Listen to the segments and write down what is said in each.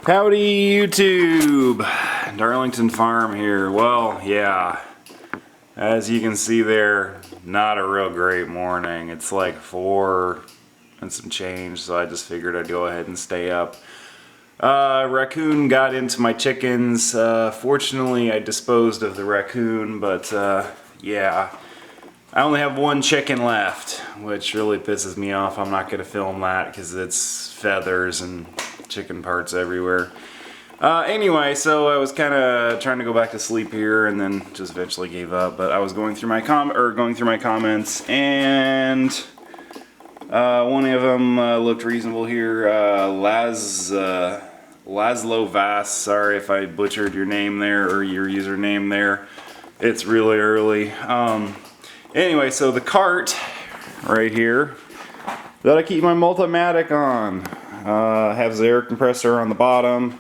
Howdy YouTube, Darlington Farm here. Well, yeah, as you can see there, not a real great morning. It's like 4 and some change, so I just figured I'd go ahead and stay up. Raccoon got into my chickens. Fortunately, I disposed of the raccoon, but yeah, I only have one chicken left, which really pisses me off. I'm not going to film that because it's feathers and chicken parts everywhere. Anyway, so I was kind of trying to go back to sleep here, and then just eventually gave up. But I was going through my comments, and one of them looked reasonable here. Laszlo Vass. Sorry if I butchered your name there or your username there. It's really early. Anyway, so the cart right here that I keep my Multimatic on has the air compressor on the bottom.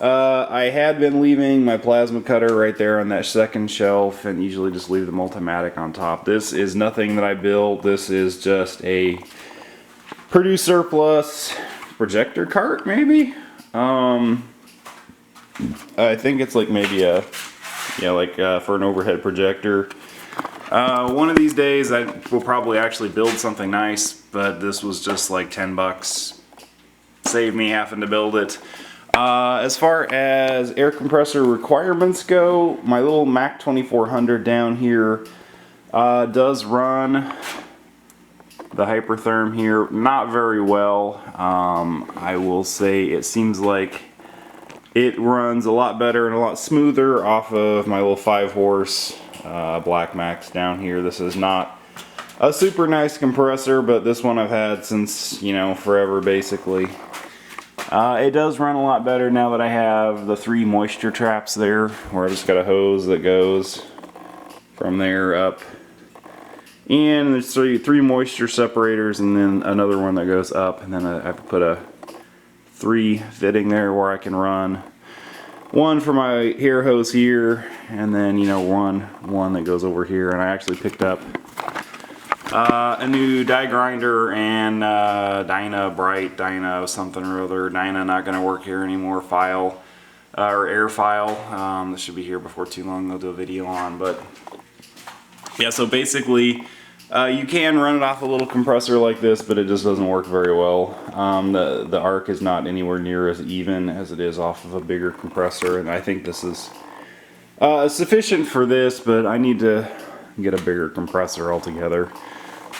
I had been leaving my plasma cutter right there on that second shelf and usually just leave the Multimatic on top. This is nothing that I built. This is just a Produce Surplus projector cart, maybe? I think it's like maybe for an overhead projector. One of these days I will probably actually build something nice, but this was just like 10 bucks. Saved me having to build it. As far as air compressor requirements go, my little Mac 2400 down here does run the Hypertherm here not very well. I will say it seems like it runs a lot better and a lot smoother off of my little 5-horse Black Max down here. This is not a super nice compressor, but this one I've had since, forever basically. It does run a lot better now that I have the 3 moisture traps there, where I just got a hose that goes from there up. And there's three moisture separators and then another one that goes up, and then I have to put a 3 fitting there where I can run one for my hair hose here, and then one that goes over here. And I actually picked up a new die grinder and Dyna something or other. Dyna not going to work here anymore. File or air file. This should be here before too long. They'll do a video on, but yeah. So basically, you can run it off a little compressor like this, but it just doesn't work very well. The arc is not anywhere near as even as it is off of a bigger compressor, and I think this is sufficient for this, but I need to get a bigger compressor altogether.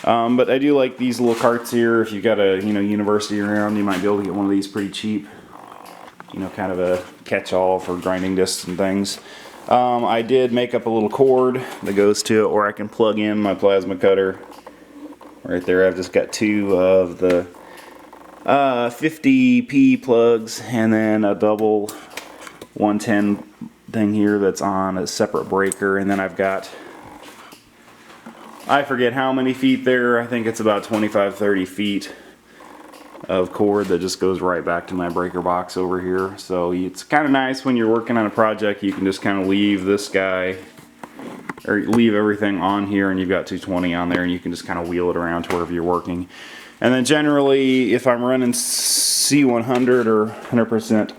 But I do like these little carts here. If you've got a university around, you might be able to get one of these pretty cheap. Kind of a catch-all for grinding discs and things. I did make up a little cord that goes to it where I can plug in my plasma cutter. Right there, I've just got 2 of the 50p plugs and then a double 110 thing here that's on a separate breaker, and then I've got, I forget how many feet there. I think it's about 25-30 feet of cord that just goes right back to my breaker box over here. So it's kind of nice when you're working on a project, you can just kind of leave this guy, or leave everything on here, and you've got 220 on there, and you can just kind of wheel it around to wherever you're working. And then generally, if I'm running C100 or 100%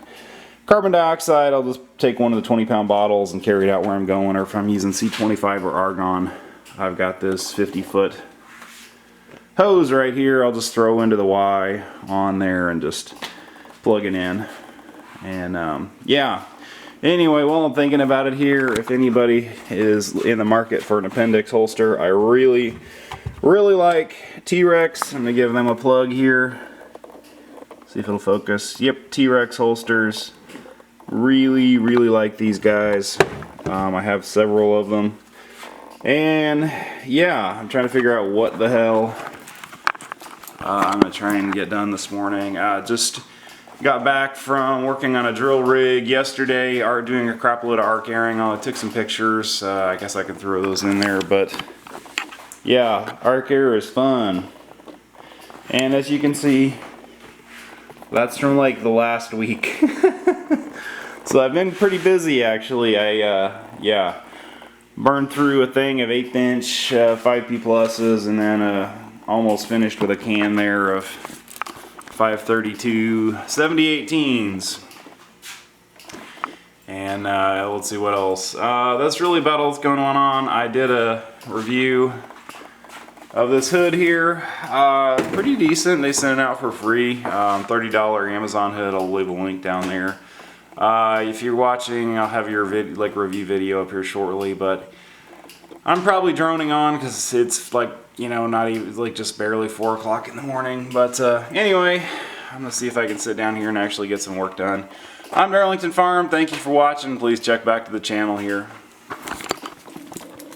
carbon dioxide, I'll just take one of the 20-pound bottles and carry it out where I'm going. Or if I'm using C25 or argon, I've got this 50-foot hose right here. I'll just throw into the Y on there and just plug it in. And yeah. Anyway, while I'm thinking about it here, if anybody is in the market for an appendix holster, I really like T-Rex. I'm gonna give them a plug here. See if it'll focus. Yep, T-Rex holsters. Really like these guys. I have several of them. And yeah, I'm trying to figure out what the hell I'm going to try and get done this morning. Just got back from working on a drill rig yesterday, doing a crap load of arc airing. I took some pictures. I guess I could throw those in there, but yeah, arc air is fun. And as you can see, that's from like the last week. So I've been pretty busy actually. Yeah, burned through a thing of 1/8 inch 5P pluses, and then almost finished with a can there of 532 7018s. And let's see what else. That's really about all that's going on. I did a review of this hood here. Pretty decent. They sent it out for free. $30 Amazon hood. I'll leave a link down there. If you're watching, I'll have your review video up here shortly. But I'm probably droning on because it's like, you know, not even like just barely 4 o'clock in the morning. But anyway, I'm gonna see if I can sit down here and actually get some work done. I'm Darlington Farm. Thank you for watching. Please check back to the channel here.